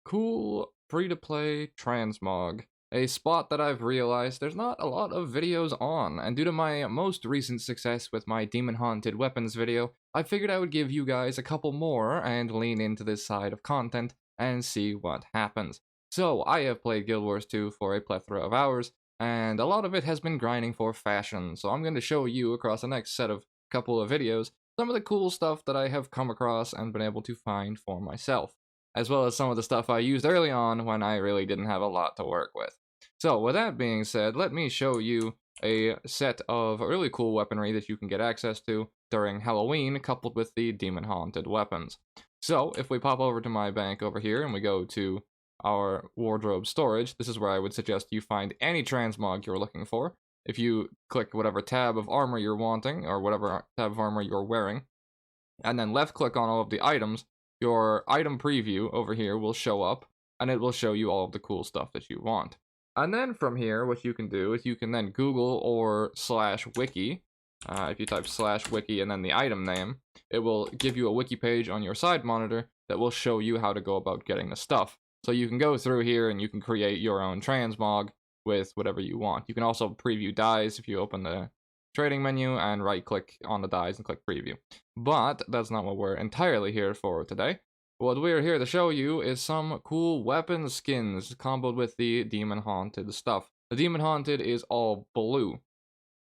Cool free-to-play Transmog, a spot that I've realized there's not a lot of videos on, and due to my most recent success with my demon-haunted weapons video, I figured I would give you guys a couple more and lean into this side of content and see what happens. So, I have played Guild Wars 2 for a plethora of hours, and a lot of it has been grinding for fashion, so I'm going to show you across the next set of couple of videos some of the cool stuff that I have come across and been able to find for myself, as well as some of the stuff I used early on when I really didn't have a lot to work with. So with that being said, let me show you a set of really cool weaponry that you can get access to during Halloween, coupled with the demon-haunted weapons. So if we pop over to my bank over here and we go to our wardrobe storage, this is where I would suggest you find any transmog you're looking for. If you click whatever tab of armor you're wanting, or whatever tab of armor you're wearing, and then left click on all of the items, your item preview over here will show up, and it will show you all of the cool stuff that you want. And then from here, what you can do is you can then Google or /wiki. If you type /wiki and then the item name, it will give you a wiki page on your side monitor that will show you how to go about getting the stuff. So you can go through here and you can create your own transmog with whatever you want. You can also preview dyes if you open the trading menu and right click on the dyes and click preview. But that's not what we're entirely here for today. What we're here to show you is some cool weapon skins comboed with the demon haunted stuff. The demon haunted is all blue.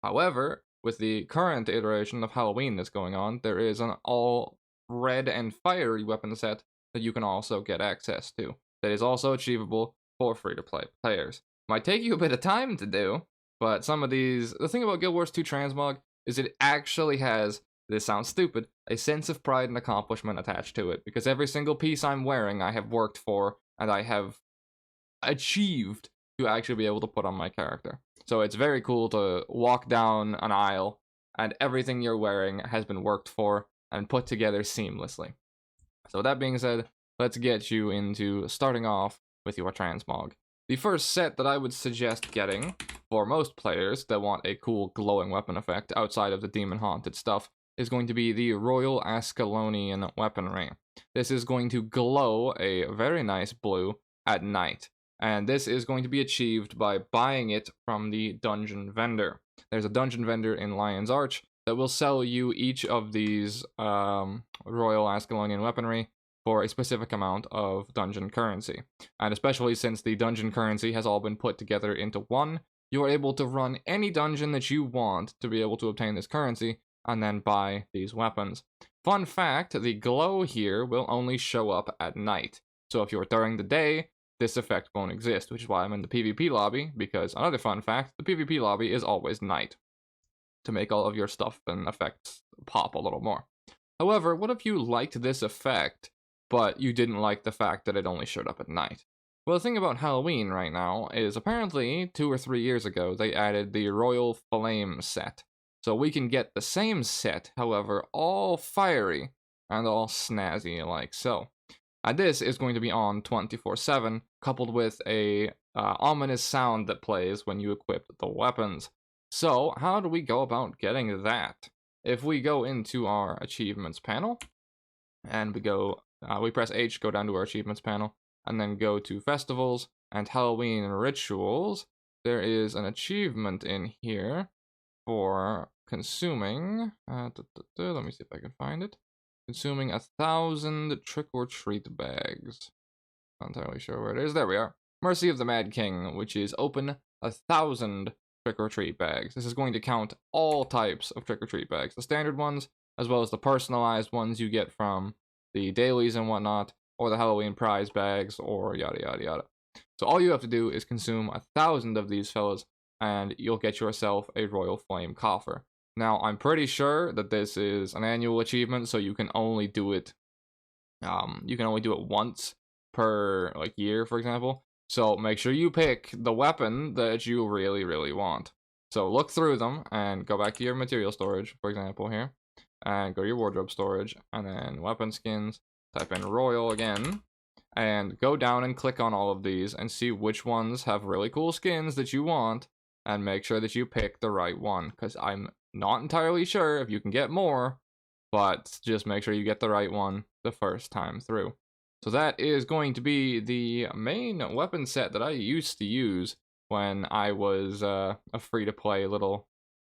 However, with the current iteration of Halloween that's going on, there is an all red and fiery weapon set that you can also get access to. That is also achievable for free-to-play players. Might take you a bit of time to do, but some of these, the thing about Guild Wars 2 Transmog is it actually has, this sounds stupid, a sense of pride and accomplishment attached to it, because every single piece I'm wearing I have worked for and I have achieved to actually be able to put on my character. So it's very cool to walk down an aisle and everything you're wearing has been worked for and put together seamlessly. So with that being said, let's get you into starting off with your transmog. The first set that I would suggest getting for most players that want a cool glowing weapon effect outside of the demon haunted stuff is going to be the Royal Ascalonian weaponry. This is going to glow a very nice blue at night, and this is going to be achieved by buying it from the dungeon vendor. There's a dungeon vendor in Lion's Arch that will sell you each of these Royal Ascalonian weaponry for a specific amount of dungeon currency. And especially since the dungeon currency has all been put together into one, you are able to run any dungeon that you want to be able to obtain this currency and then buy these weapons. Fun fact, the glow here will only show up at night. So if you're during the day, this effect won't exist, which is why I'm in the PvP lobby, because another fun fact, the PvP lobby is always night, to make all of your stuff and effects pop a little more. However, what if you liked this effect, but you didn't like the fact that it only showed up at night? Well, the thing about Halloween right now is apparently 2 or 3 years ago, they added the Royal Flame set. So we can get the same set, however, all fiery and all snazzy like so. And this is going to be on 24/7, coupled with a ominous sound that plays when you equip the weapons. So how do we go about getting that? If we go into our achievements panel, and we press H, go down to our achievements panel, and then go to festivals and Halloween rituals, there is an achievement in here for consuming, let me see if I can find it, consuming 1,000 trick-or-treat bags. Not entirely sure where it is. There we are. Mercy of the Mad King, which is open 1,000 trick-or-treat bags. This is going to count all types of trick-or-treat bags, the standard ones, as well as the personalized ones you get from the dailies and whatnot, or the Halloween prize bags, or yada yada yada. So all you have to do is consume 1,000 of these fellas, and you'll get yourself a Royal Flame coffer. Now, I'm pretty sure that this is an annual achievement, so you can only do it once per year, for example. So make sure you pick the weapon that you really, really want. So look through them and go back to your material storage, for example, here, and go to your wardrobe storage, and then weapon skins, type in Royal again, and go down and click on all of these and see which ones have really cool skins that you want, and make sure that you pick the right one, because I'm not entirely sure if you can get more, but just make sure you get the right one the first time through. So that is going to be the main weapon set that I used to use when I was a free-to-play little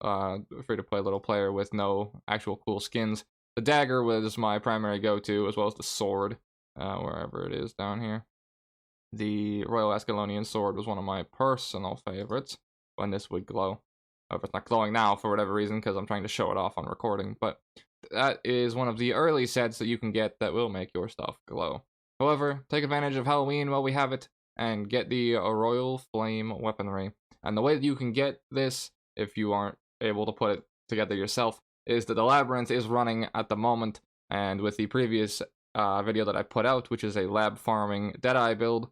player with no actual cool skins. The dagger was my primary go-to, as well as the sword, wherever it is down here. The Royal Ascalonian sword was one of my personal favorites when this would glow. However, it's not glowing now for whatever reason, because I'm trying to show it off on recording, but that is one of the early sets that you can get that will make your stuff glow. However, take advantage of Halloween while we have it, and get the Royal Flame weaponry. And the way that you can get this, if you aren't able to put it together yourself, is that the Labyrinth is running at the moment, and with the previous video that I put out, which is a lab farming Deadeye build,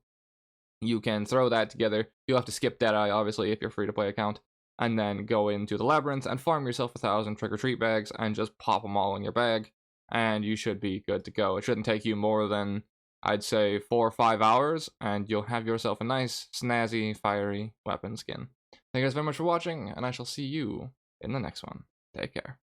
you can throw that together. You'll have to skip Deadeye, obviously, if you're free-to-play account, and then go into the Labyrinth and farm yourself 1,000 trick-or-treat bags and just pop them all in your bag, and you should be good to go. It shouldn't take you more than, I'd say, 4 or 5 hours, and you'll have yourself a nice, snazzy, fiery weapon skin. Thank you guys very much for watching, and I shall see you in the next one. Take care.